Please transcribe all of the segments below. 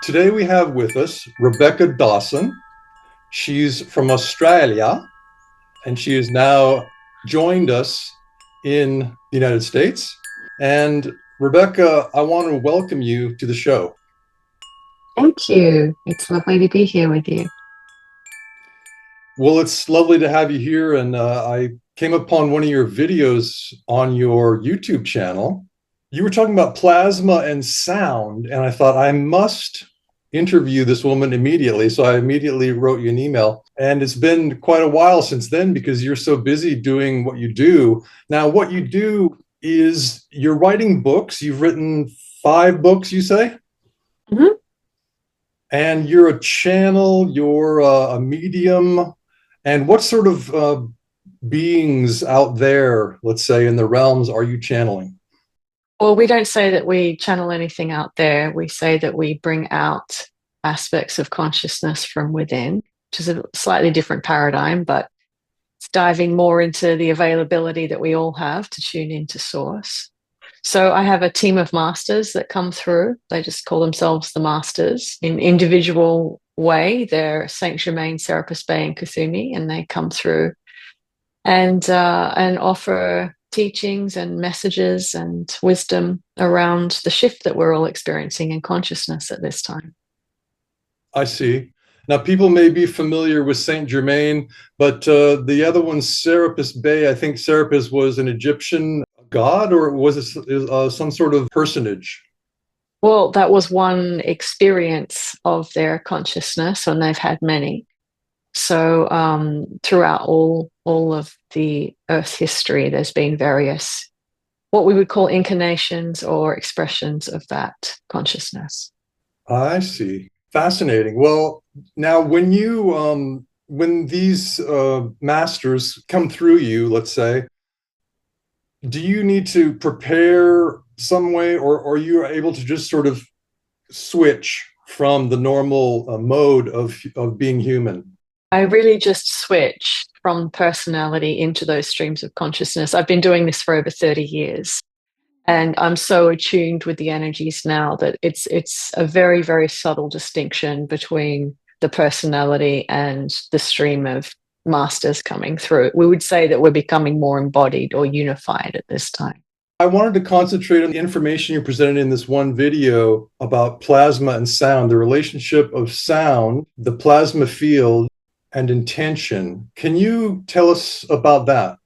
Today we have with us Rebecca Dawson. She's from Australia and she has now joined us in the United States. And Rebecca, I want to welcome you to the show. Thank you. It's lovely to be here with you. Well, it's lovely to have you here. And I came upon one of your videos on your YouTube channel. You were talking about plasma and sound, and I thought I must interview this woman immediately. So I immediately wrote you an email. And it's been quite a while since then because you're so busy doing what you do. Now, what you do is you're writing books. You've written 5 books, you say? Mhm. And you're a channel, you're a medium. And what sort of beings out there, let's say in the realms, are you channeling? Well, we don't say that we channel anything out there. We say that we bring out aspects of consciousness from within, which is a slightly different paradigm, but it's diving more into the availability that we all have to tune into source. So I have a team of masters that come through. They just call themselves the masters in individual way. They're Saint Germain, Serapis Bey, and Kuthumi, and they come through and offer teachings and messages and wisdom around the shift that we're all experiencing in consciousness at this time. I see. Now, people may be familiar with Saint Germain, but the other one, Serapis Bey, I think Serapis was an Egyptian god, or was it some sort of personage? Well, that was one experience of their consciousness, and they've had many. So throughout all of the Earth's history, there's been various what we would call incarnations or expressions of that consciousness. I see. Fascinating. Well, now when these masters come through you, let's say, do you need to prepare some way, or are you able to just sort of switch from the normal mode of being human? I really just switch from personality into those streams of consciousness. I've been doing this for over 30 years. And I'm so attuned with the energies now that it's a very, very subtle distinction between the personality and the stream of masters coming through. We would say that we're becoming more embodied or unified at this time. I wanted to concentrate on the information you presented in this one video about plasma and sound, the relationship of sound, the plasma field, and intention. Can you tell us about that?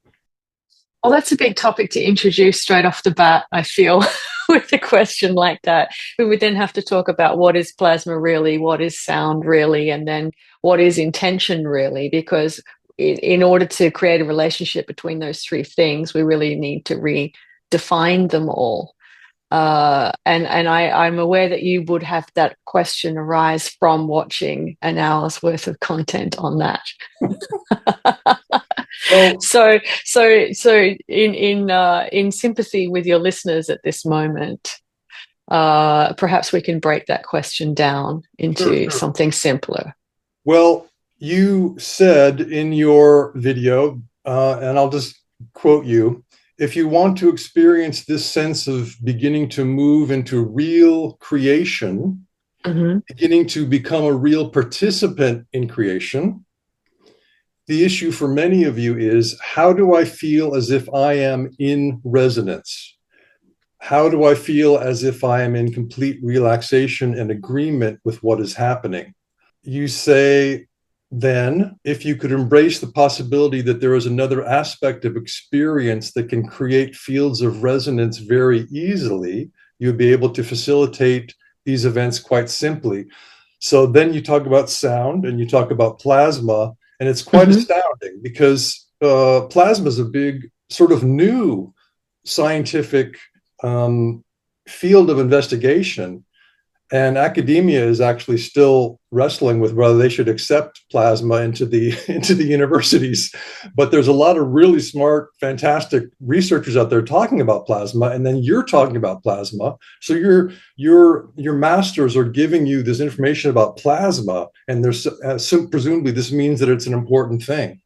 Well, that's a big topic to introduce straight off the bat, I feel, with a question like that. We would then have to talk about what is plasma really, what is sound really, and then what is intention really, because in order to create a relationship between those three things, we really need to redefine them all. I'm aware that you would have that question arise from watching an hour's worth of content on that. Well, So in sympathy with your listeners at this moment, perhaps we can break that question down into sure. something simpler. Well, you said in your video, and I'll just quote you, if you want to experience this sense of beginning to move into real creation, beginning to become a real participant in creation, the issue for many of you is, how do I feel as if I am in resonance? How do I feel as if I am in complete relaxation and agreement with what is happening? You say, then, if you could embrace the possibility that there is another aspect of experience that can create fields of resonance very easily, you'd be able to facilitate these events quite simply. So then you talk about sound and you talk about plasma, and it's quite astounding because plasma is a big sort of new scientific field of investigation. And academia is actually still wrestling with whether they should accept plasma into the universities. But there's a lot of really smart, fantastic researchers out there talking about plasma, and then you're talking about plasma. So your masters are giving you this information about plasma, and there's presumably this means that it's an important thing.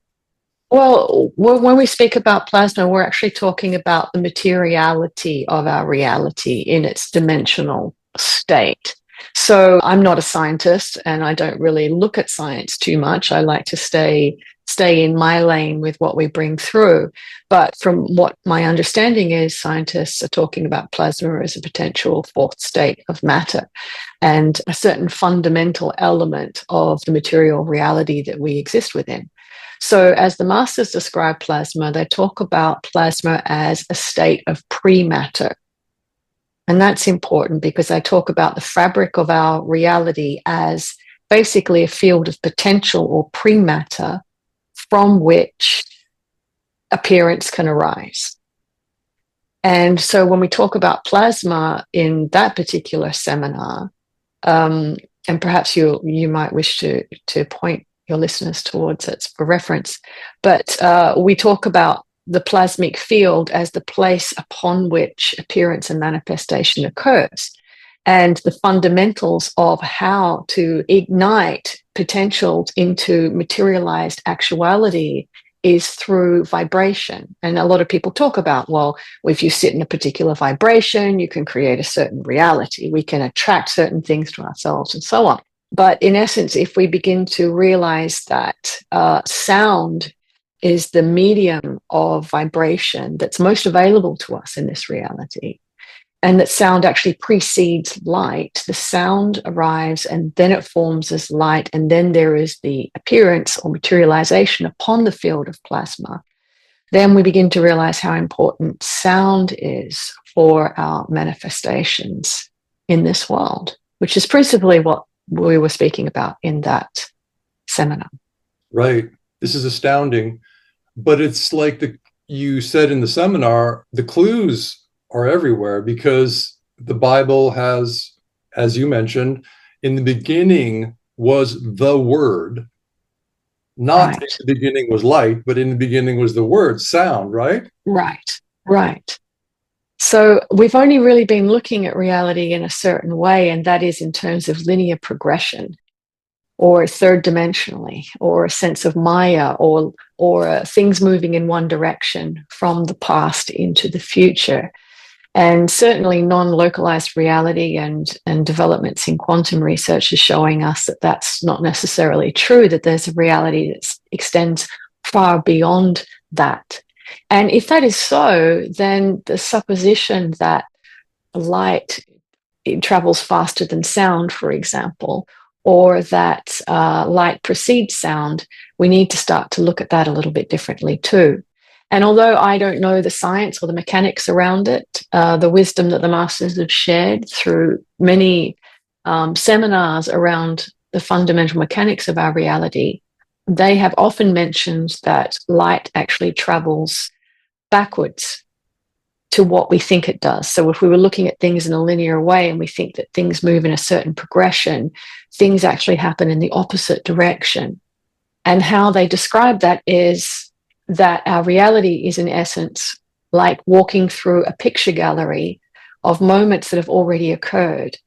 Well, when we speak about plasma, we're actually talking about the materiality of our reality in its dimensional state. So I'm not a scientist and I don't really look at science too much. I like to stay in my lane with what we bring through. But from what my understanding is, scientists are talking about plasma as a potential fourth state of matter and a certain fundamental element of the material reality that we exist within. So, as the masters describe plasma, they talk about plasma as a state of pre-matter. And that's important because I talk about the fabric of our reality as basically a field of potential or pre-matter from which appearance can arise. And so when we talk about plasma in that particular seminar, and perhaps you might wish to point your listeners towards it for reference, but we talk about the plasmic field as the place upon which appearance and manifestation occurs, and the fundamentals of how to ignite potential into materialized actuality is through vibration. And a lot of people talk about, well, if you sit in a particular vibration, you can create a certain reality. We can attract certain things to ourselves and so on. But in essence, if we begin to realize that sound is the medium of vibration that's most available to us in this reality, and that sound actually precedes light. The sound arrives and then it forms as light, and then there is the appearance or materialization upon the field of plasma. Then we begin to realize how important sound is for our manifestations in this world, which is principally what we were speaking about in that seminar. Right. This is astounding. But it's like you said in the seminar, the clues are everywhere because the Bible has, as you mentioned, in the beginning was the Word. Not in the beginning was light, but in the beginning was the word, sound, right? Right. So we've only really been looking at reality in a certain way, and that is in terms of linear progression, or third dimensionally, or a sense of Maya, or things moving in one direction from the past into the future. And certainly non-localized reality and developments in quantum research is showing us that that's not necessarily true, that there's a reality that extends far beyond that. And if that is so, then the supposition that light travels faster than sound, for example, or that light precedes sound, we need to start to look at that a little bit differently too. And although I don't know the science or the mechanics around it, the wisdom that the masters have shared through many seminars around the fundamental mechanics of our reality, they have often mentioned that light actually travels backwards to what we think it does. So if we were looking at things in a linear way and we think that things move in a certain progression, things actually happen in the opposite direction. And how they describe that is that our reality is in essence like walking through a picture gallery of moments that have already occurred.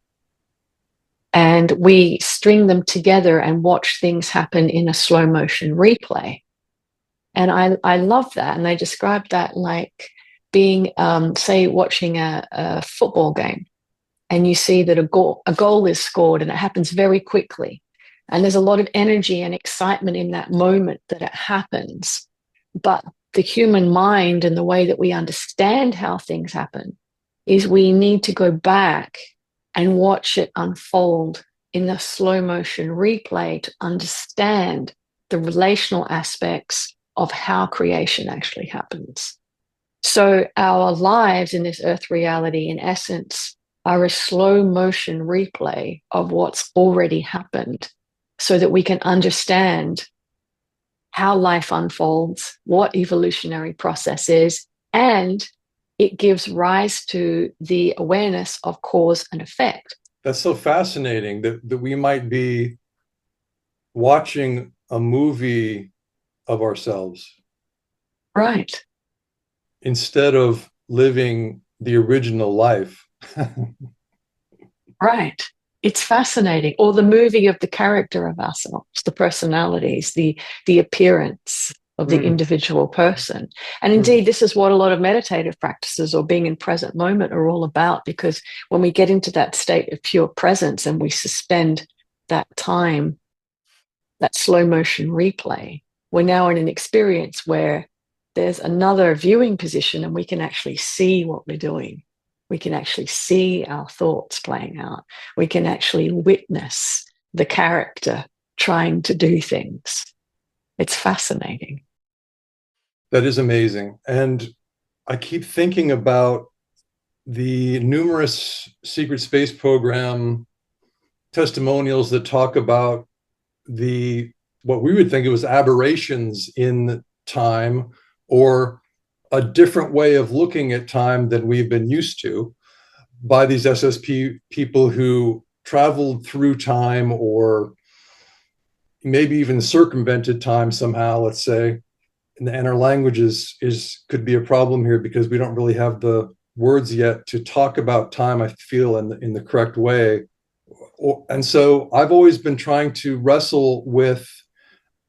And we string them together and watch things happen in a slow motion replay. And I love that. And they describe that like being, say, watching a football game, and you see that a goal is scored and it happens very quickly. And there's a lot of energy and excitement in that moment that it happens. But the human mind and the way that we understand how things happen is we need to go back and watch it unfold in a slow motion replay to understand the relational aspects of how creation actually happens. So our lives in this earth reality, in essence, are a slow motion replay of what's already happened so that we can understand how life unfolds, what evolutionary process is, and it gives rise to the awareness of cause and effect. That's so fascinating that we might be watching a movie of ourselves. Right. Instead of living the original life. Right. It's fascinating. Or the movie of the character of ourselves, the personalities, the appearance. of the Mm. individual person. And Mm. indeed, this is what a lot of meditative practices or being in present moment are all about, because when we get into that state of pure presence and we suspend that time, that slow motion replay, we're now in an experience where there's another viewing position and we can actually see what we're doing. We can actually see our thoughts playing out. We can actually witness the character trying to do things. It's fascinating. That is amazing. And I keep thinking about the numerous secret space program testimonials that talk about the what we would think it was aberrations in time, or a different way of looking at time than we've been used to, by these SSP people who traveled through time, or maybe even circumvented time somehow, let's say. And our language is could be a problem here, because we don't really have the words yet to talk about time, I feel, in the correct way. And so I've always been trying to wrestle with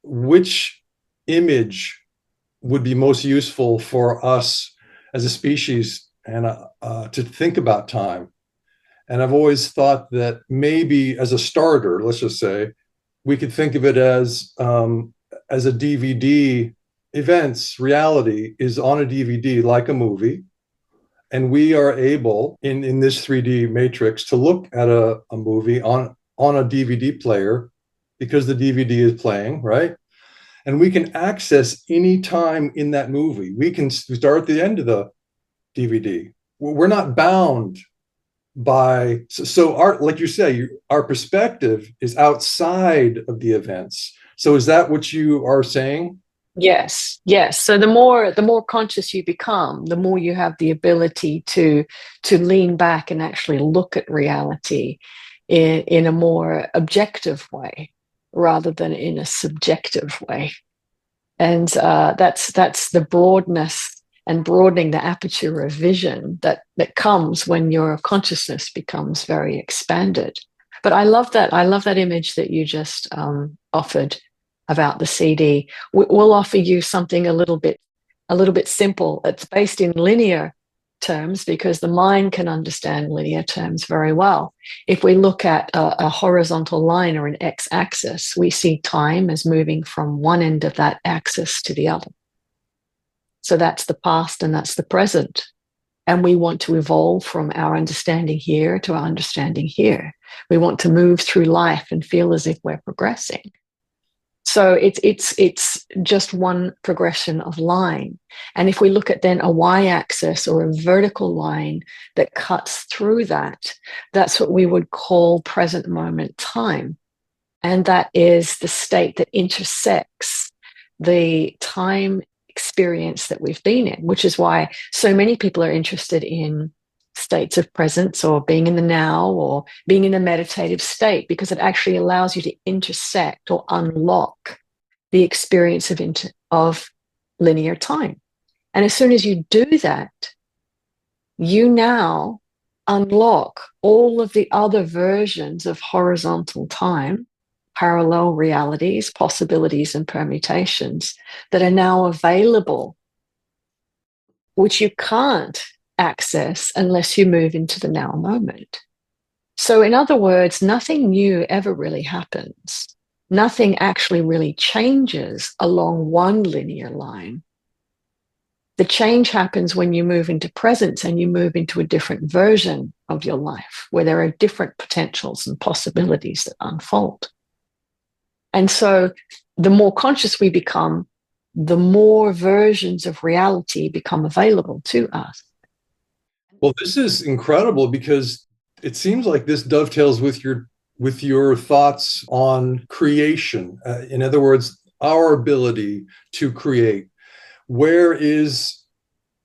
which image would be most useful for us as a species, and to think about time. And I've always thought that maybe as a starter, let's just say, we could think of it as a DVD. Events, reality is on a DVD like a movie, and we are able in this 3D matrix to look at a movie on a DVD player, because the DVD is playing, right? And we can access any time in that movie. We can start at the end of the DVD. We're not bound by, so our, like you say, our perspective is outside of the events. So is that what you are saying? Yes, yes. So the more conscious you become, the more you have the ability to lean back and actually look at reality in a more objective way rather than in a subjective way. And that's the broadness and broadening the aperture of vision that comes when your consciousness becomes very expanded. But I love that. I love that image that you just offered about the CD. We'll offer you something a little bit simple. It's based in linear terms because the mind can understand linear terms very well. If we look at a horizontal line or an x-axis, we see time as moving from one end of that axis to the other. So that's the past and that's the present. And we want to evolve from our understanding here to our understanding here. We want to move through life and feel as if we're progressing. So it's just one progression of line. And if we look at then a y-axis or a vertical line that cuts through that, that's what we would call present moment time. And that is the state that intersects the time experience that we've been in, which is why so many people are interested in states of presence or being in the now or being in a meditative state, because it actually allows you to intersect or unlock the experience of linear time. And as soon as you do that, you now unlock all of the other versions of horizontal time, parallel realities, possibilities, and permutations that are now available, which you can't access unless you move into the now moment. So, in other words, nothing new ever really happens. Nothing actually really changes along one linear line. The change happens when you move into presence and you move into a different version of your life where there are different potentials and possibilities that unfold. And so the more conscious we become, the more versions of reality become available to us. Well, this is incredible, because it seems like this dovetails with your thoughts on creation. In other words, our ability to create. Where is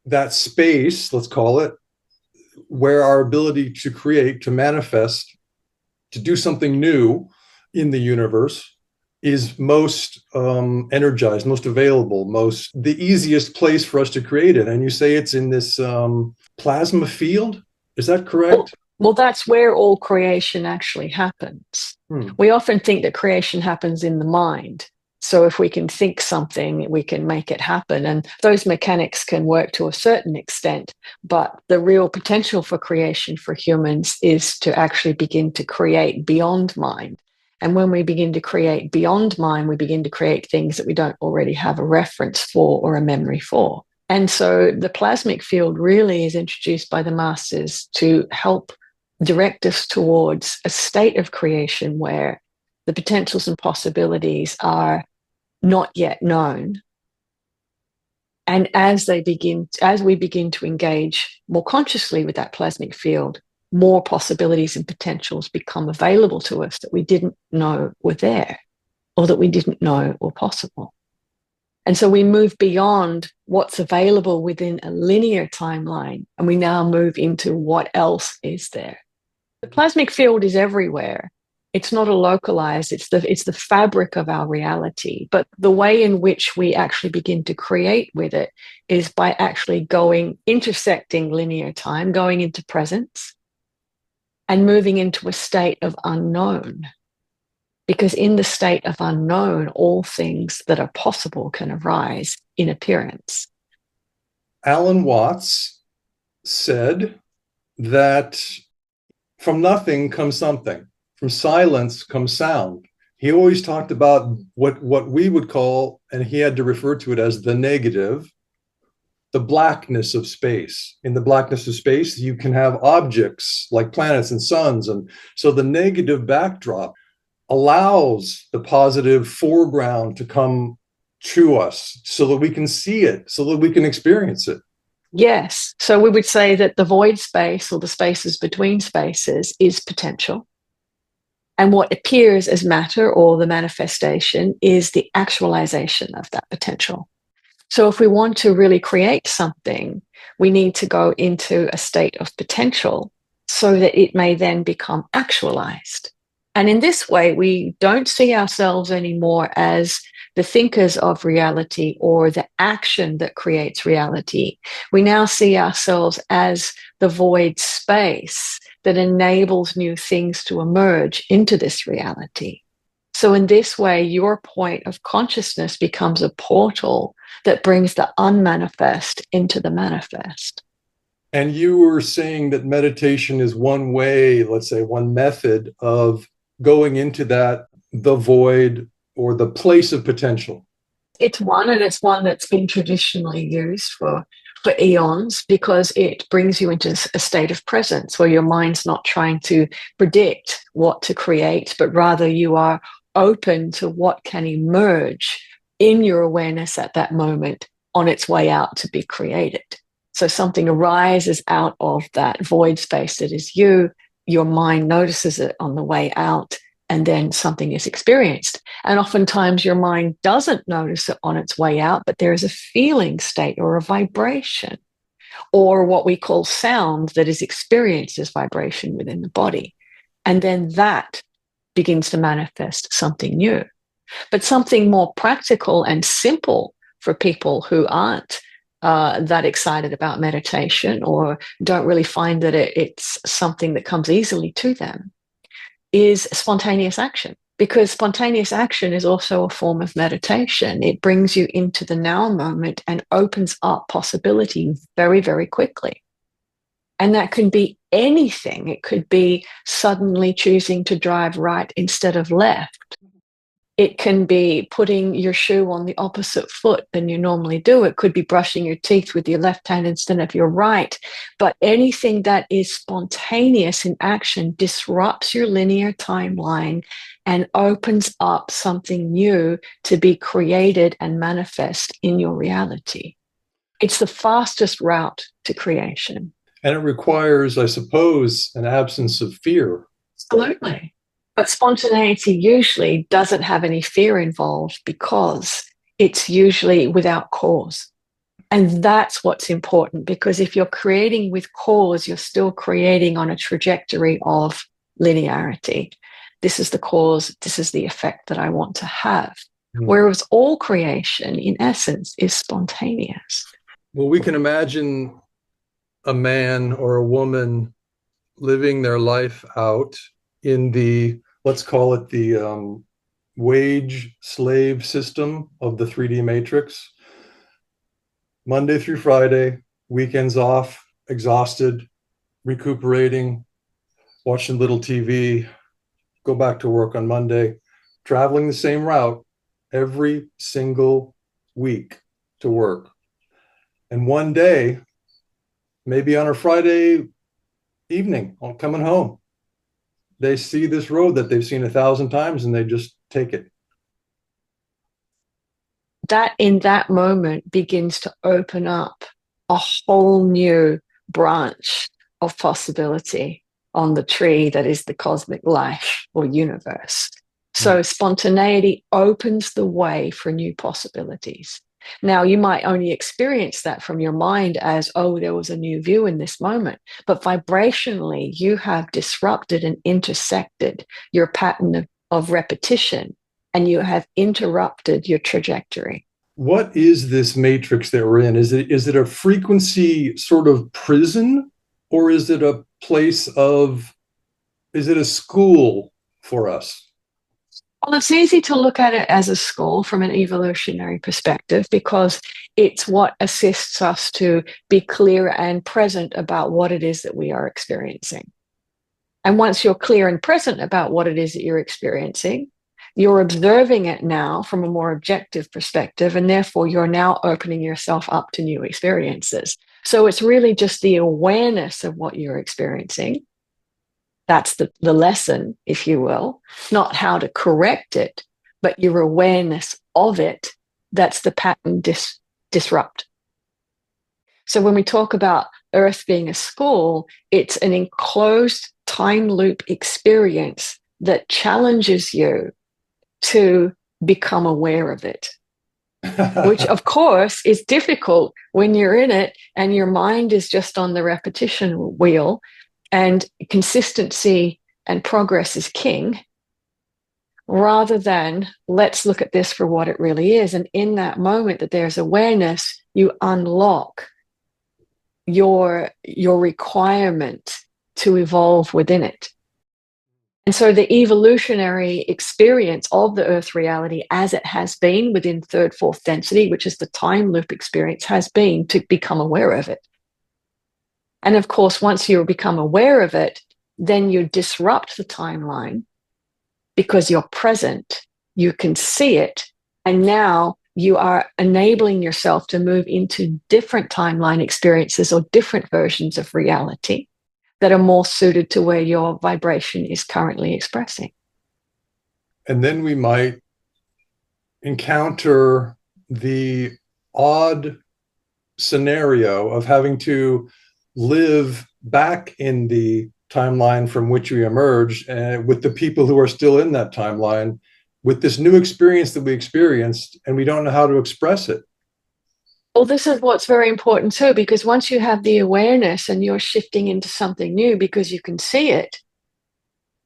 that space, let's call it, where our ability to create, to manifest, to do something new in the universe is most energized, most available, most the easiest place for us to create it? And you say it's in this plasma field. Is that correct? Well, that's where all creation actually happens. We often think that creation happens in the mind, So if we can think something, we can make it happen. And those mechanics can work to a certain extent. But the real potential for creation for humans is to actually begin to create beyond mind. And when we begin to create beyond mind, we begin to create things that we don't already have a reference for or a memory for. And so the plasmic field really is introduced by the masters to help direct us towards a state of creation where the potentials and possibilities are not yet known. And as we begin to engage more consciously with that plasmic field, more possibilities and potentials become available to us that we didn't know were there or that we didn't know were possible. And so we move beyond what's available within a linear timeline, and we now move into what else is there. The plasmic field is everywhere. It's not a localized, it's the fabric of our reality. But the way in which we actually begin to create with it is by actually intersecting linear time, going into presence, and moving into a state of unknown. Because in the state of unknown, all things that are possible can arise in appearance. Alan Watts said that from nothing comes something. From silence comes sound. He always talked about what we would call, and he had to refer to it as the negative, the blackness of space. In the blackness of space, you can have objects like planets and suns. And so the negative backdrop allows the positive foreground to come to us so that we can see it, so that we can experience it. Yes. So we would say that the void space, or the spaces between spaces, is potential. And what appears as matter, or the manifestation, is the actualization of that potential. So if we want to really create something, we need to go into a state of potential so that it may then become actualized. And in this way, we don't see ourselves anymore as the thinkers of reality or the action that creates reality. We now see ourselves as the void space that enables new things to emerge into this reality. So in this way, your point of consciousness becomes a portal that brings the unmanifest into the manifest. And you were saying that meditation is one way, let's say one method of going into that, the void or the place of potential. It's one, and it's one that's been traditionally used for eons, because it brings you into a state of presence where your mind's not trying to predict what to create, but rather you are open to what can emerge in your awareness at that moment on its way out to be created. So something arises out of that void space that is you, your mind notices it on the way out, and then something is experienced. And oftentimes your mind doesn't notice it on its way out, but there is a feeling state or a vibration, or what we call sound, that is experienced as vibration within the body. And then that begins to manifest something new. But something more practical and simple for people who aren't that excited about meditation, or don't really find that it's something that comes easily to them, is spontaneous action. Because spontaneous action is also a form of meditation. It brings you into the now moment and opens up possibility very, very quickly. And that can be anything. It could be suddenly choosing to drive right instead of left. It can be putting your shoe on the opposite foot than you normally do. It could be brushing your teeth with your left hand instead of your right. But anything that is spontaneous in action disrupts your linear timeline and opens up something new to be created and manifest in your reality. It's the fastest route to creation. And it requires, I suppose, an absence of fear. Absolutely. But spontaneity usually doesn't have any fear involved, because it's usually without cause. And that's what's important, because if you're creating with cause, you're still creating on a trajectory of linearity. This is the cause, this is the effect that I want to have. Whereas all creation, in essence, is spontaneous. Well, we can imagine a man or a woman living their life out in the, let's call it the wage slave system of the 3D matrix. Monday through Friday, weekends off, exhausted, recuperating, watching little TV, go back to work on Monday, traveling the same route every single week to work. And one day, maybe on a Friday evening, on coming home, they see this road that they've seen 1,000 times and they just take it. That in that moment begins to open up a whole new branch of possibility on the tree that is the cosmic life or universe. So spontaneity opens the way for new possibilities. Now, you might only experience that from your mind as, oh, there was a new view in this moment. But vibrationally, you have disrupted and intersected your pattern of repetition, and you have interrupted your trajectory. What is this matrix that we're in? Is it a frequency sort of prison, or is it a place of, is it a school for us? Well, it's easy to look at it as a school from an evolutionary perspective because it's what assists us to be clear and present about what it is that we are experiencing. And once you're clear and present about what it is that you're experiencing, you're observing it now from a more objective perspective, and therefore you're now opening yourself up to new experiences. So it's really just the awareness of what you're experiencing. That's the lesson, if you will, not how to correct it, but your awareness of it. That's the pattern disrupt. So when we talk about Earth being a school, it's an enclosed time loop experience that challenges you to become aware of it, which of course is difficult when you're in it and your mind is just on the repetition wheel, and consistency and progress is king, rather than let's look at this for what it really is. And in that moment that there's awareness, you unlock your requirement to evolve within it. And so the evolutionary experience of the Earth reality as it has been within third, fourth density, which is the time loop experience, has been to become aware of it. And of course, once you become aware of it, then you disrupt the timeline because you're present, you can see it, and now you are enabling yourself to move into different timeline experiences or different versions of reality that are more suited to where your vibration is currently expressing. And then we might encounter the odd scenario of having to live back in the timeline from which we emerged, and with the people who are still in that timeline with this new experience that we experienced, and we don't know how to express it. Well, this is what's very important too, because once you have the awareness and you're shifting into something new because you can see it,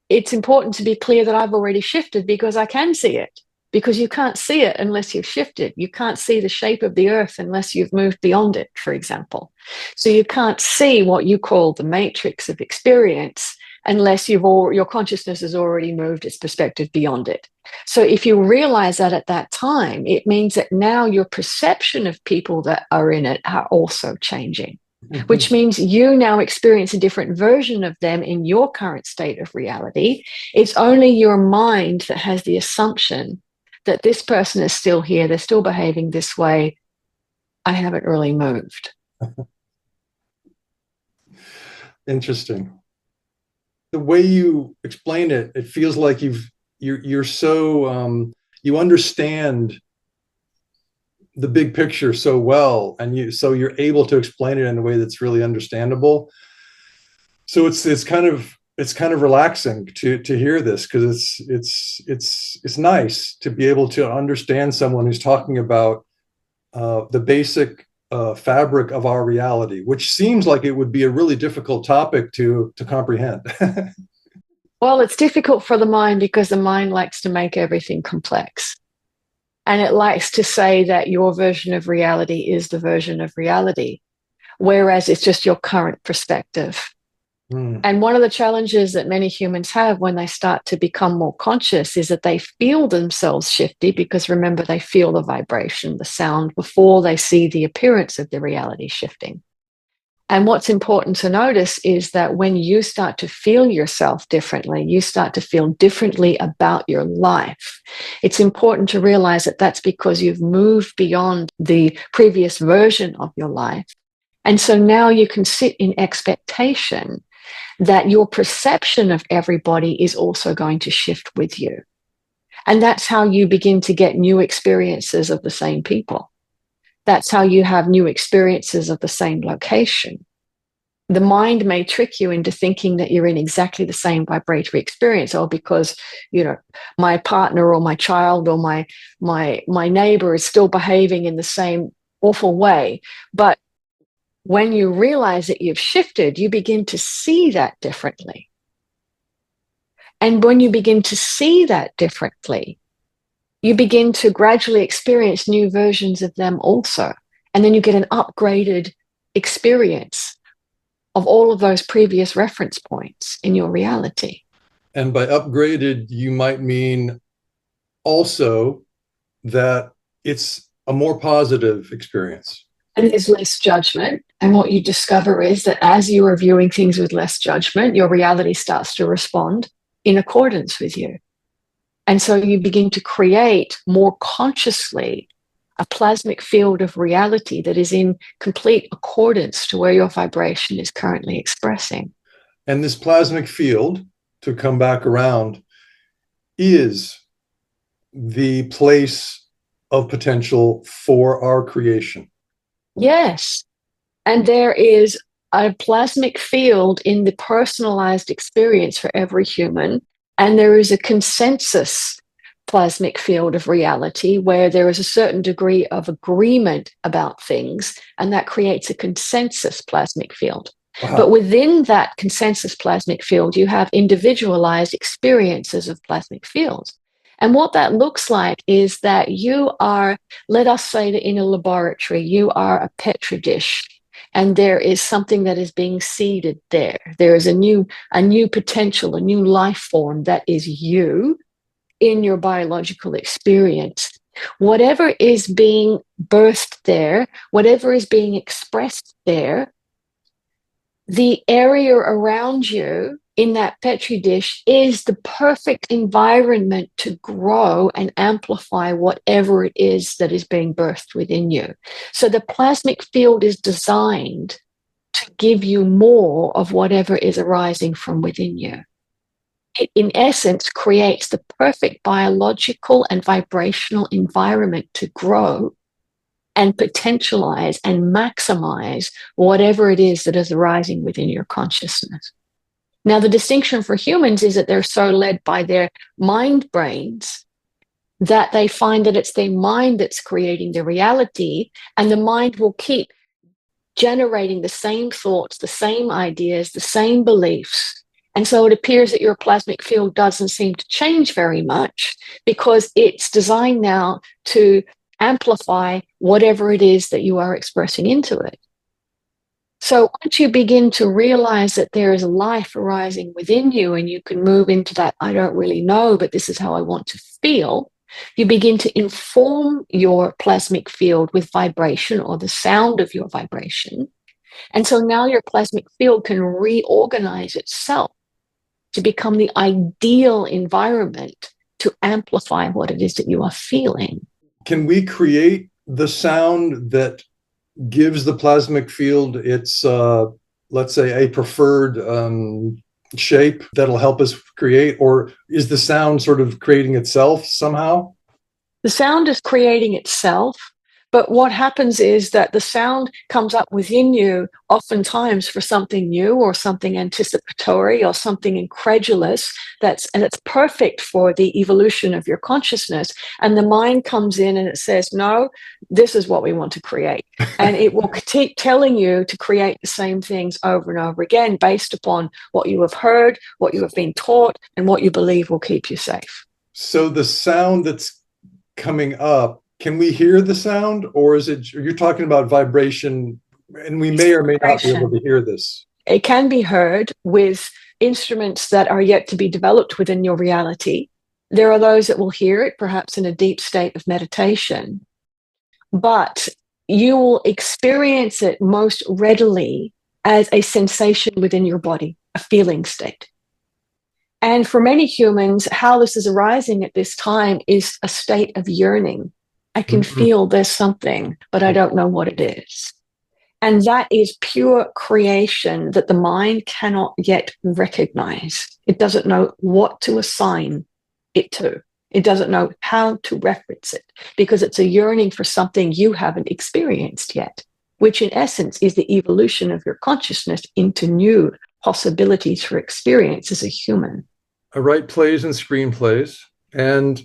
it's important to be clear that I've already shifted because I can see it. Because you can't see it unless you've shifted. You can't see the shape of the earth unless you've moved beyond it, for example. So you can't see what you call the matrix of experience unless your consciousness has already moved its perspective beyond it. So if you realize that at that time, it means that now your perception of people that are in it are also changing, which means you now experience a different version of them in your current state of reality. It's only your mind that has the assumption that this person is still here, they're still behaving this way, I haven't really moved. Interesting. The way you explain it, it feels like you're so you understand the big picture so well, and you're able to explain it in a way that's really understandable. So it's kind of relaxing to hear this, because it's nice to be able to understand someone who's talking about the basic fabric of our reality, which seems like it would be a really difficult topic to comprehend. Well, it's difficult for the mind because the mind likes to make everything complex. And it likes to say that your version of reality is the version of reality, whereas it's just your current perspective. Mm. And one of the challenges that many humans have when they start to become more conscious is that they feel themselves shifty, because remember, they feel the vibration, the sound, before they see the appearance of the reality shifting. And what's important to notice is that when you start to feel yourself differently, you start to feel differently about your life. It's important to realize that that's because you've moved beyond the previous version of your life. And so now you can sit in expectation that your perception of everybody is also going to shift with you. And that's how you begin to get new experiences of the same people. That's how you have new experiences of the same location. The mind may trick you into thinking that you're in exactly the same vibratory experience, or because, my partner or my child or my neighbor is still behaving in the same awful way. But when you realize that you've shifted, you begin to see that differently. And when you begin to see that differently, you begin to gradually experience new versions of them also. And then you get an upgraded experience of all of those previous reference points in your reality. And by upgraded, you might mean also that it's a more positive experience. And there's less judgment. And what you discover is that as you are viewing things with less judgment, your reality starts to respond in accordance with you. And so you begin to create more consciously a plasmic field of reality that is in complete accordance to where your vibration is currently expressing. And this plasmic field, to come back around, is the place of potential for our creation. Yes. And there is a plasmic field in the personalized experience for every human. And there is a consensus plasmic field of reality where there is a certain degree of agreement about things, and that creates a consensus plasmic field. Wow. But within that consensus plasmic field, you have individualized experiences of plasmic fields. And what that looks like is that you are, let us say that in a laboratory, you are a Petri dish, and there is something that is being seeded there. There is a new potential, a new life form that is you in your biological experience. Whatever is being birthed there, whatever is being expressed there, the area around you in that Petri dish is the perfect environment to grow and amplify whatever it is that is being birthed within you. So the plasmic field is designed to give you more of whatever is arising from within you. It, in essence, creates the perfect biological and vibrational environment to grow and potentialize and maximize whatever it is that is arising within your consciousness. Now, the distinction for humans is that they're so led by their mind brains that they find that it's their mind that's creating the reality, and the mind will keep generating the same thoughts, the same ideas, the same beliefs. And so it appears that your plasmic field doesn't seem to change very much because it's designed now to amplify whatever it is that you are expressing into it. So once you begin to realize that there is life arising within you and you can move into that, I don't really know, but this is how I want to feel, you begin to inform your plasmic field with vibration or the sound of your vibration. And so now your plasmic field can reorganize itself to become the ideal environment to amplify what it is that you are feeling. Can we create the sound that gives the plasmic field its, let's say, a preferred shape that'll help us create? Or is the sound sort of creating itself somehow? The sound is creating itself. But what happens is that the sound comes up within you oftentimes for something new or something anticipatory or something incredulous and it's perfect for the evolution of your consciousness. And the mind comes in and it says, no, this is what we want to create. And it will keep telling you to create the same things over and over again based upon what you have heard, what you have been taught, and what you believe will keep you safe. So the sound that's coming up, can we hear the sound, or is it, you're talking about vibration, and we may or may not be able to hear this? it can be heard with instruments that are yet to be developed within your reality. There are those that will hear it, perhaps in a deep state of meditation, but you will experience it most readily as a sensation within your body, a feeling state. And for many humans, how this is arising at this time is a state of yearning. I can feel there's something, but I don't know what it is. And that is pure creation that the mind cannot yet recognize. It doesn't know what to assign it to. It doesn't know how to reference it because it's a yearning for something you haven't experienced yet, which in essence is the evolution of your consciousness into new possibilities for experience as a human. I write plays and screenplays, and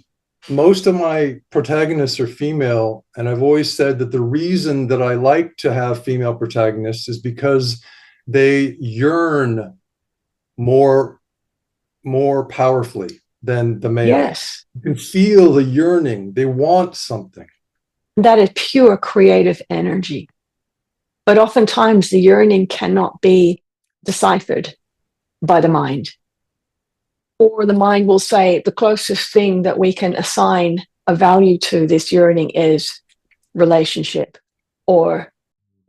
most of my protagonists are female. And I've always said that the reason that I like to have female protagonists is because they yearn more powerfully than the male. Yes. You can feel the yearning. They want something. That is pure creative energy. But oftentimes the yearning cannot be deciphered by the mind. Or the mind will say the closest thing that we can assign a value to this yearning is relationship or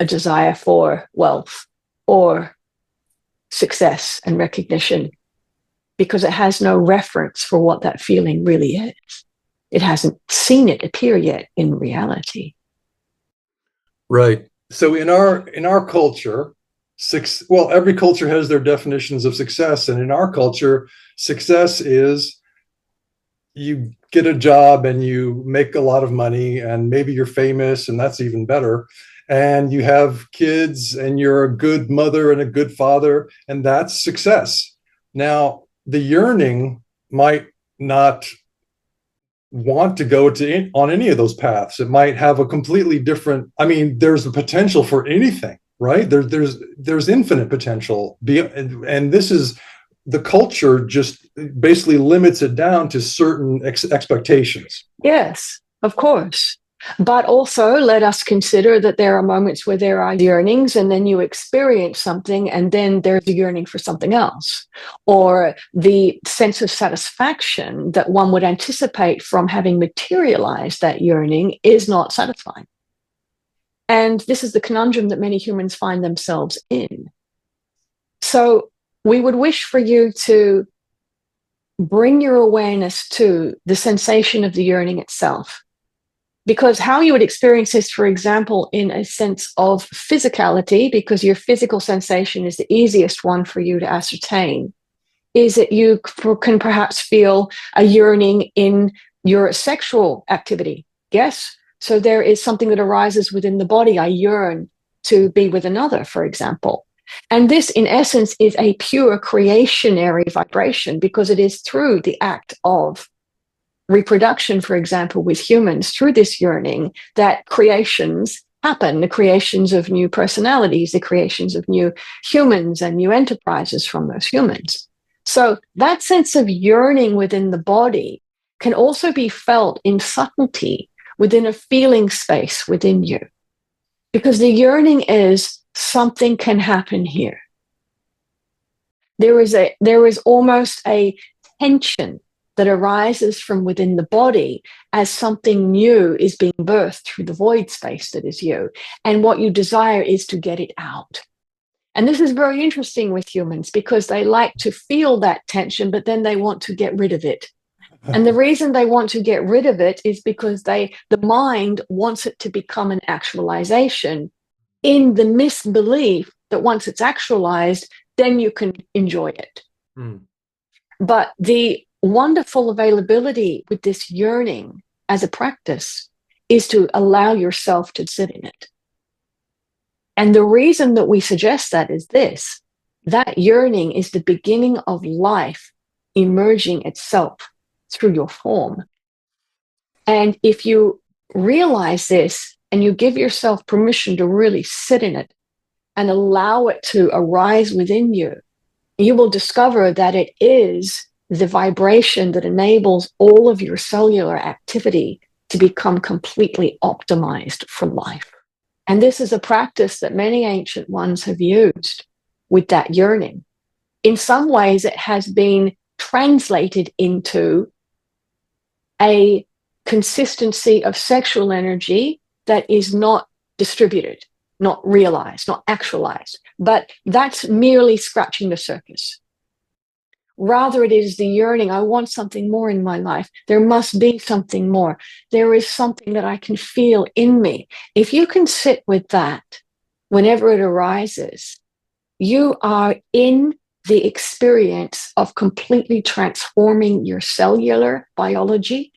a desire for wealth or success and recognition, because it has no reference for what that feeling really is. It hasn't seen it appear yet in reality. Right. So in our culture, every culture has their definitions of success. And in our culture, success is you get a job and you make a lot of money and maybe you're famous, and that's even better. And you have kids and you're a good mother and a good father, and that's success. Now, the yearning might not want to go on any of those paths. It might have a completely different, there's a potential for anything, right? There's infinite potential. And this is, the culture just basically limits it down to certain expectations. Yes, of course. But also let us consider that there are moments where there are yearnings and then you experience something and then there's a yearning for something else. Or the sense of satisfaction that one would anticipate from having materialized that yearning is not satisfying. And this is the conundrum that many humans find themselves in. So we would wish for you to bring your awareness to the sensation of the yearning itself. Because how you would experience this, for example, in a sense of physicality, because your physical sensation is the easiest one for you to ascertain, is that you can perhaps feel a yearning in your sexual activity. Yes? So there is something that arises within the body. I yearn to be with another, for example. And this, in essence, is a pure creationary vibration because it is through the act of reproduction, for example, with humans, through this yearning, that creations happen, the creations of new personalities, the creations of new humans and new enterprises from those humans. So that sense of yearning within the body can also be felt in subtlety within a feeling space within you. Because the yearning is something can happen here. There is almost a tension that arises from within the body as something new is being birthed through the void space that is you. And what you desire is to get it out. And this is very interesting with humans because they like to feel that tension, but then they want to get rid of it. And the reason they want to get rid of it is because the mind wants it to become an actualization in the misbelief that once it's actualized, then you can enjoy it. But the wonderful availability with this yearning as a practice is to allow yourself to sit in it. And the reason that we suggest that is this: that yearning is the beginning of life emerging itself through your form. And if you realize this and you give yourself permission to really sit in it and allow it to arise within you, you will discover that it is the vibration that enables all of your cellular activity to become completely optimized for life. And this is a practice that many ancient ones have used with that yearning. In some ways, it has been translated into a consistency of sexual energy that is not distributed, not realized, not actualized. But that's merely scratching the surface. Rather, it is the yearning. I want something more in my life. There must be something more. There is something that I can feel in me. If you can sit with that whenever it arises, you are in the experience of completely transforming your cellular biology,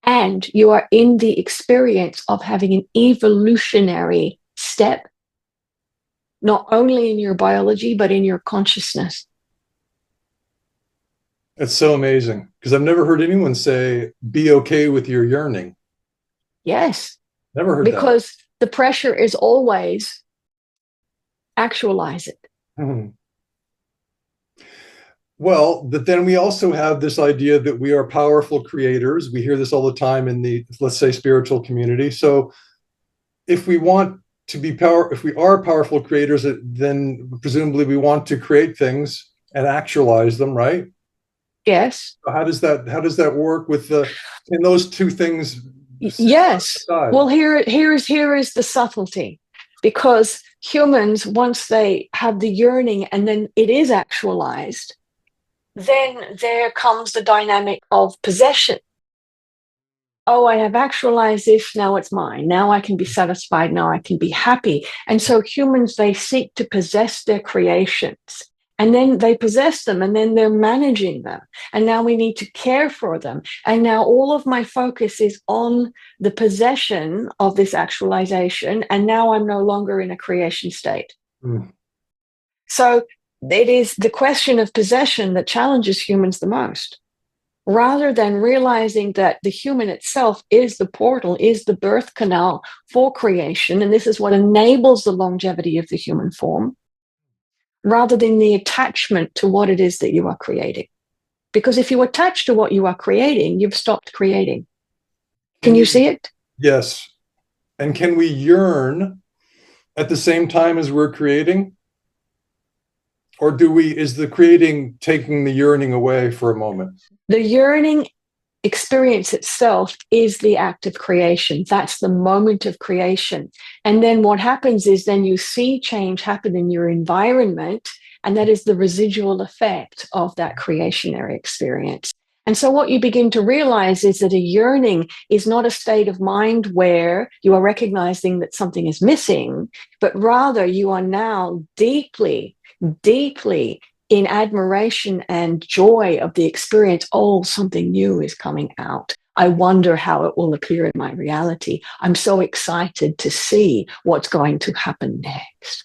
and you are in the experience of having an evolutionary step, not only in your biology, but in your consciousness. It's so amazing because I've never heard anyone say, be okay with your yearning. Yes. Never heard that. Because the pressure is always actualize it. Hmm. Well, but then we also have this idea that we are powerful creators. We hear this all the time in the, let's say, spiritual community. So if we want to be if we are powerful creators, then presumably we want to create things and actualize them, right? Yes. How does that work with in those two things? Yes. Well, here is the subtlety, because humans, once they have the yearning and then it is actualized, then there comes the dynamic of possession. Oh, I have actualized this, now it's mine. Now I can be satisfied, now I can be happy. And so humans, they seek to possess their creations. And then they possess them, and then they're managing them. And now we need to care for them. And now all of my focus is on the possession of this actualization. And now I'm no longer in a creation state. Mm. So it is the question of possession that challenges humans the most, rather than realizing that the human itself is the portal, is the birth canal for creation. And this is what enables the longevity of the human form, rather than the attachment to what it is that you are creating. Because if you attach to what you are creating, you've stopped creating. Can you see it? Yes. And can we yearn at the same time as we're creating? Or is the creating taking the yearning away for a moment? The yearning experience itself is the act of creation. That's the moment of creation. And then what happens is then you see change happen in your environment, and that is the residual effect of that creationary experience. And so what you begin to realize is that a yearning is not a state of mind where you are recognizing that something is missing, but rather you are now deeply, deeply in admiration and joy of the experience. Oh, something new is coming out. I wonder how it will appear in my reality. I'm so excited to see what's going to happen next.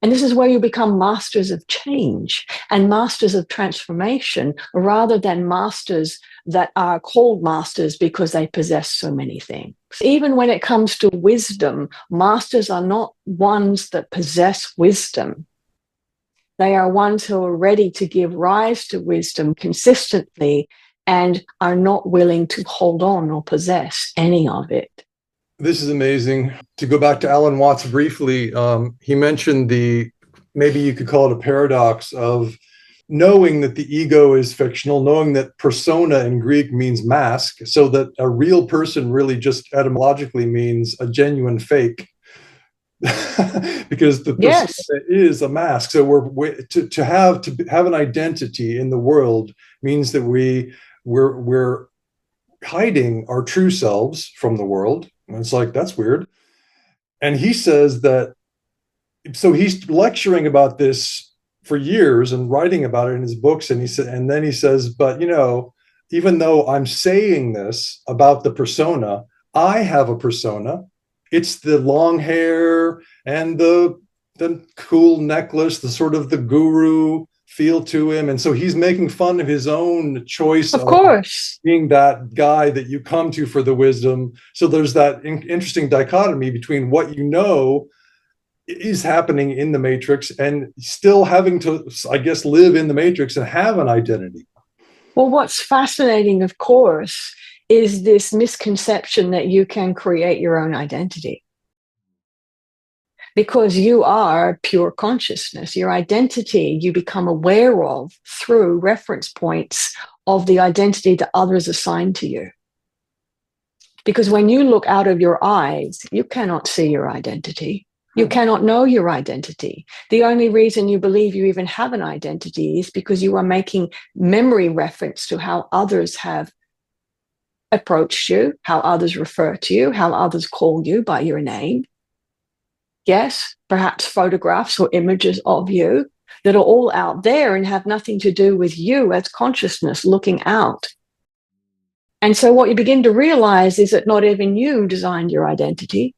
And this is where you become masters of change and masters of transformation, rather than masters that are called masters because they possess so many things. Even when it comes to wisdom, masters are not ones that possess wisdom. They are ones who are ready to give rise to wisdom consistently and are not willing to hold on or possess any of it. This is amazing. To go back to Alan Watts briefly, he mentioned maybe you could call it a paradox of knowing that the ego is fictional, knowing that persona in Greek means mask, so that a real person really just etymologically means a genuine fake. Because the persona is a mask. So to have an identity in the world means that we're hiding our true selves from the world. And it's like, that's weird. And he says that, so he's lecturing about this for years and writing about it in his books. And then he says, but even though I'm saying this about the persona, I have a persona. It's the long hair and the cool necklace, the sort of the guru feel to him. And so he's making fun of his own choice of course, being that guy that you come to for the wisdom. So there's that interesting dichotomy between what is happening in the matrix and still having to, I guess, live in the matrix and have an identity. Well, what's fascinating, of course, is this misconception that you can create your own identity. because you are pure consciousness. Your identity you become aware of through reference points of the identity that others assign to you. Because when you look out of your eyes, you cannot see your identity. You cannot know your identity. The only reason you believe you even have an identity is because you are making memory reference to how others have approached you, how others refer to you, how others call you by your name. Yes, perhaps photographs or images of you that are all out there and have nothing to do with you as consciousness looking out. And so what you begin to realize is that not even you designed your identity.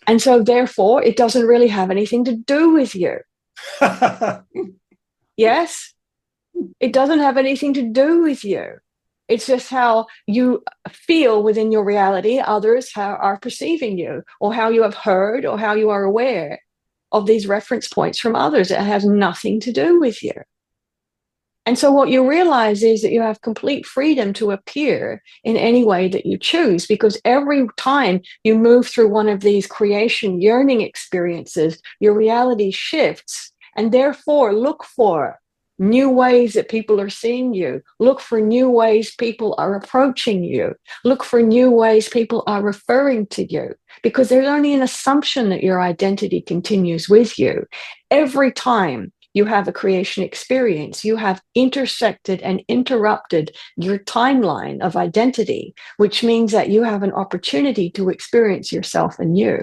And so therefore, it doesn't really have anything to do with you. Yes, it doesn't have anything to do with you. It's just how you feel within your reality, others are perceiving you, or how you have heard, or how you are aware of these reference points from others. It has nothing to do with you. And so what you realize is that you have complete freedom to appear in any way that you choose, because every time you move through one of these creation yearning experiences, your reality shifts. And therefore, look for new ways that people are seeing you. Look for new ways people are approaching you. Look for new ways people are referring to you, because there's only an assumption that your identity continues with you. Every time you have a creation experience, you have intersected and interrupted your timeline of identity, which means that you have an opportunity to experience yourself anew.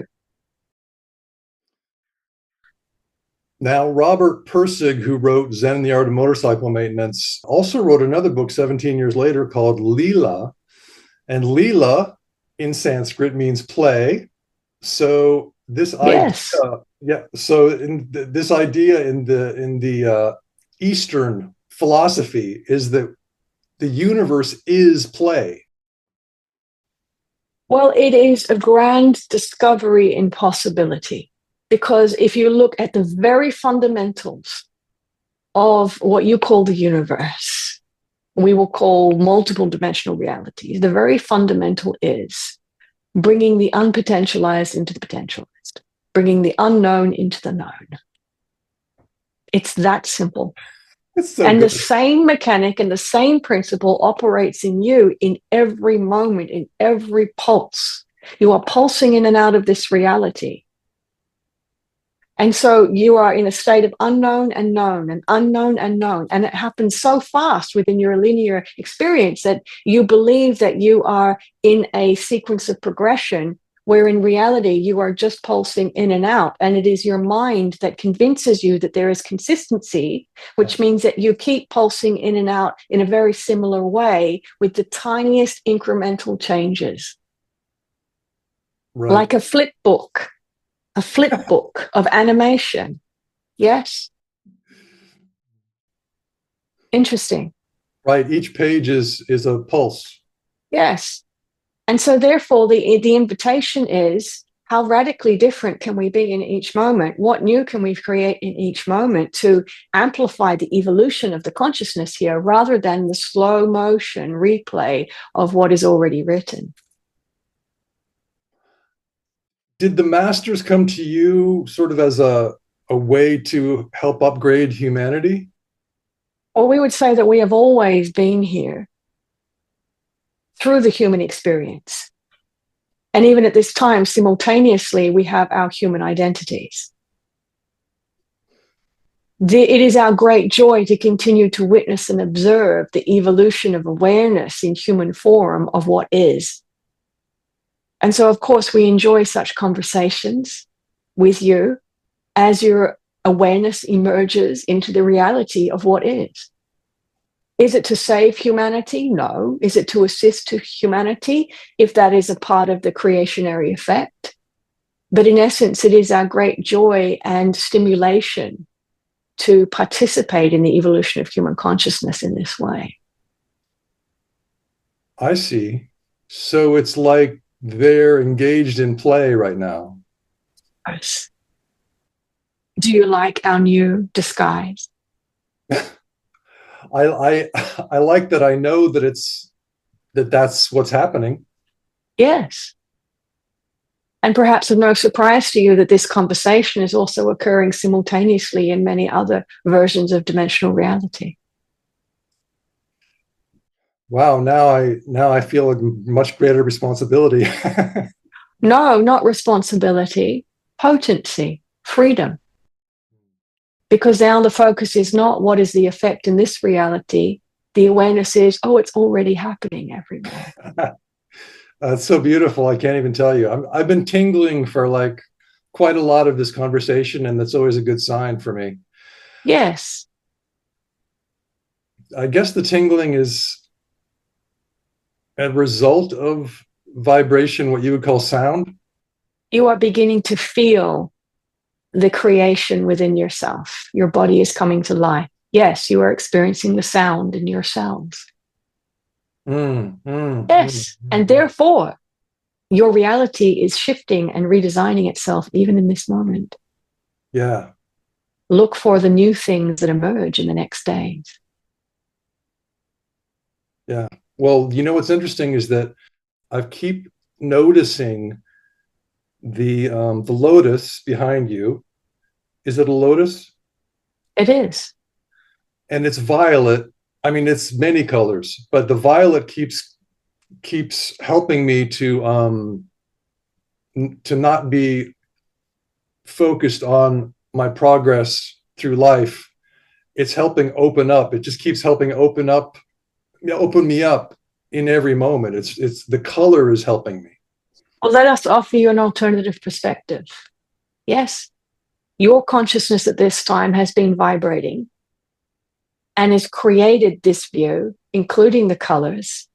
Now, Robert Pirsig, who wrote Zen and the Art of Motorcycle Maintenance, also wrote another book 17 years later called Leela. And Leela in Sanskrit means play. So this idea, Yes. So this idea in the Eastern philosophy is that the universe is play. Well, it is a grand discovery in possibility, because if you look at the very fundamentals of what you call the universe, we will call multiple dimensional realities, the very fundamental is bringing the unpotentialized into the potentialized, bringing the unknown into the known. It's that simple. It's so And good. the same mechanic and the same principle operates in you in every moment, in every pulse. You are pulsing in and out of this reality. And so you are in a state of unknown and known and unknown and known. And it happens so fast within your linear experience that you believe that you are in a sequence of progression, where in reality you are just pulsing in and out. And it is your mind that convinces you that there is consistency, which means that you keep pulsing in and out in a very similar way with the tiniest incremental changes. Right. Like a flip book of animation. Yes. Interesting. Right. Each page is a pulse. Yes. And so therefore the invitation is, how radically different can we be in each moment? What new can we create in each moment to amplify the evolution of the consciousness here, rather than the slow motion replay of what is already written? Did the masters come to you sort of as a way to help upgrade humanity? Or we would say that we have always been here through the human experience. And even at this time, simultaneously, we have our human identities. It is our great joy to continue to witness and observe the evolution of awareness in human form of what is. And so, of course, we enjoy such conversations with you as your awareness emerges into the reality of what is. Is it to save humanity? No. Is it to assist to humanity, if that is a part of the creationary effect? But in essence, it is our great joy and stimulation to participate in the evolution of human consciousness in this way. I see. So it's like they're engaged in play right now. Yes. Do you like our new disguise? I like that. I know that that's what's happening. Yes. And perhaps of no surprise to you that this conversation is also occurring simultaneously in many other versions of dimensional reality. Wow, now I feel a much greater responsibility. No, not responsibility, potency, freedom. Because now the focus is not what is the effect in this reality. The awareness is, oh, it's already happening everywhere. It's so beautiful. I can't even tell you. I've been tingling for like quite a lot of this conversation, and that's always a good sign for me. Yes. I guess the tingling is a result of vibration, what you would call sound. You are beginning to feel the creation within yourself. Your body is coming to life. Yes, you are experiencing the sound in your cells. Yes. And therefore, your reality is shifting and redesigning itself even in this moment. Yeah. Look for the new things that emerge in the next days. Yeah. Well, you know what's interesting is that I keep noticing the lotus behind you. Is it a lotus? It is. And it's violet. I mean, it's many colors, but the violet keeps helping me to not be focused on my progress through life. It's helping open up. It just keeps helping open me up in every moment. It's the color is helping me. Well, let us offer you an alternative perspective. Yes, your consciousness at this time has been vibrating and has created this view, including the colors,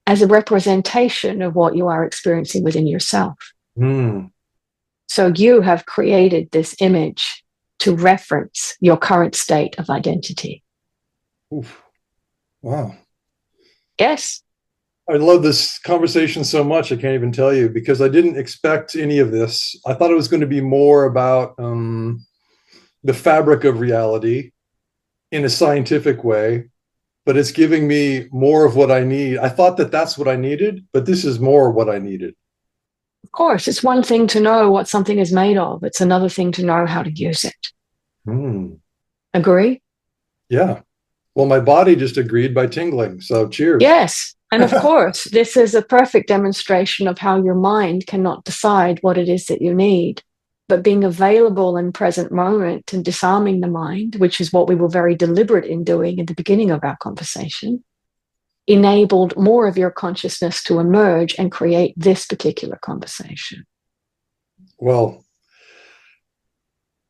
as a representation of what you are experiencing within yourself. So you have created this image to reference your current state of identity. Oof. Wow. Yes. I love this conversation so much. I can't even tell you, because I didn't expect any of this. I thought it was going to be more about the fabric of reality in a scientific way, but it's giving me more of what I need. I thought that that's what I needed, but this is more what I needed. Of course, it's one thing to know what something is made of. It's another thing to know how to use it. Agree? Yeah. Well, my body just agreed by tingling. So cheers. Yes. And of course, this is a perfect demonstration of how your mind cannot decide what it is that you need. But being available in present moment and disarming the mind, which is what we were very deliberate in doing at the beginning of our conversation, enabled more of your consciousness to emerge and create this particular conversation. Well,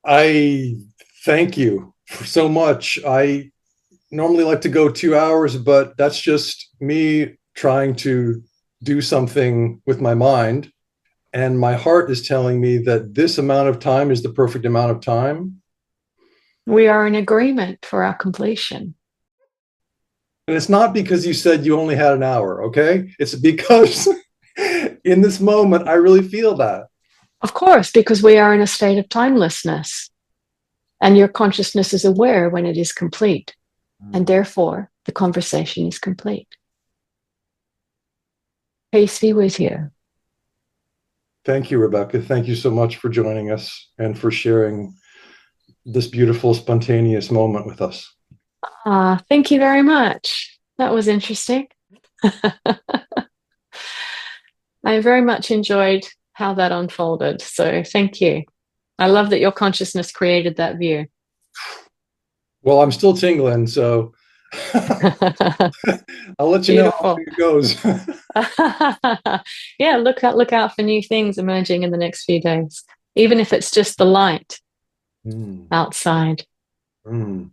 I thank you so much. I normally like to go 2 hours, but that's just me trying to do something with my mind. And my heart is telling me that this amount of time is the perfect amount of time. We are in agreement for our completion. And it's not because you said you only had an hour, okay? It's because in this moment, I really feel that. Of course, because we are in a state of timelessness. And your consciousness is aware when it is complete. And therefore, the conversation is complete. Peace be with you. Thank you, Rebecca. Thank you so much for joining us and for sharing this beautiful, spontaneous moment with us. Thank you very much. That was interesting. I very much enjoyed how that unfolded. So thank you. I love that your consciousness created that view. Well, I'm still tingling, so I'll let you know how it goes. Yeah, look out for new things emerging in the next few days, even if it's just the light outside. Yeah.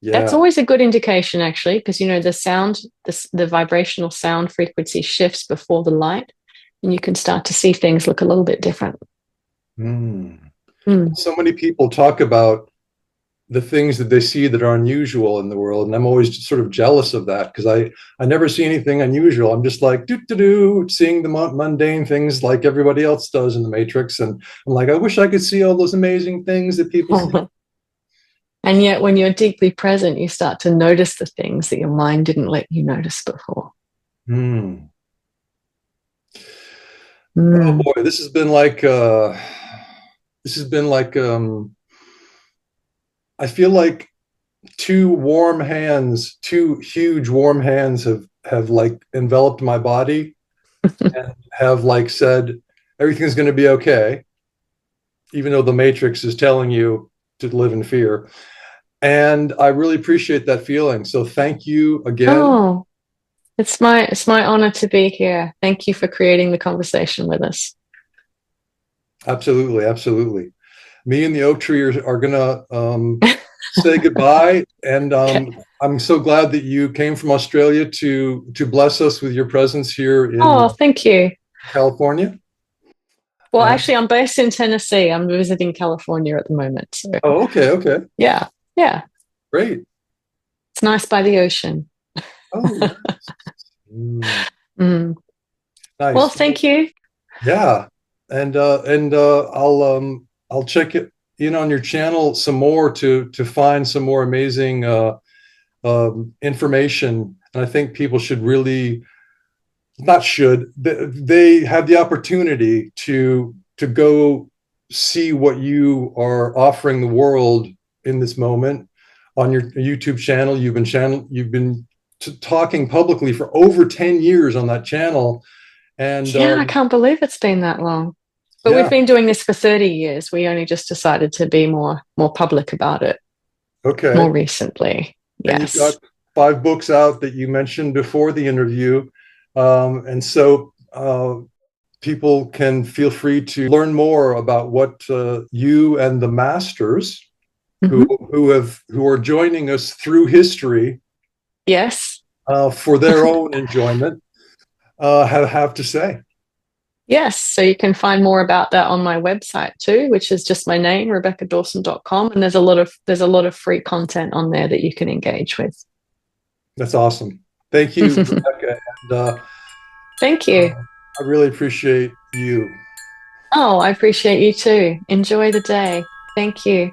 That's always a good indication, actually, because the sound, the vibrational sound frequency shifts before the light, and you can start to see things look a little bit different. So many people talk about the things that they see that are unusual in the world, and I'm always sort of jealous of that, because I never see anything unusual. I'm just like seeing the mundane things like everybody else does in the Matrix, and I'm like, I wish I could see all those amazing things that people see. And yet when you're deeply present, you start to notice the things that your mind didn't let you notice before. Oh Mm. boy, this has been like I feel like two huge warm hands have like enveloped my body and have like said everything's going to be okay, even though the Matrix is telling you to live in fear. And I really appreciate that feeling. So thank you again. Oh, it's my honor to be here. Thank you for creating the conversation with us. Absolutely, absolutely. Me and the oak tree are gonna say goodbye, and Okay. I'm so glad that you came from Australia to bless us with your presence here in Oh, thank you. California. Well, And actually, I'm based in Tennessee. I'm visiting California at the moment. So, oh, okay, okay, yeah, yeah, great. it's nice by the ocean. Oh, nice. Mm, Mm. Well, nice. thank you. Yeah, and I'll check it in on your channel some more to find some more amazing information. And I think people should really not should they have the opportunity to go see what you are offering the world in this moment on your YouTube channel. You've been talking publicly for over 10 years on that channel, and Yeah, I can't believe it's been that long. But we've yeah, been doing this for 30 years. We only just decided to be more public about it okay. more recently. And you've got Yes. 5 books out that you mentioned before the interview, and so people can feel free to learn more about what you and the masters who Hmm. who are joining us through history Yes. for their own enjoyment have to say. Yes. So you can find more about that on my website too, which is just my name, RebeccaDawson.com. And there's a lot of free content on there that you can engage with. That's awesome. Thank you, Rebecca, and Thank you. I really appreciate you. Oh, I appreciate you too. Enjoy the day. Thank you.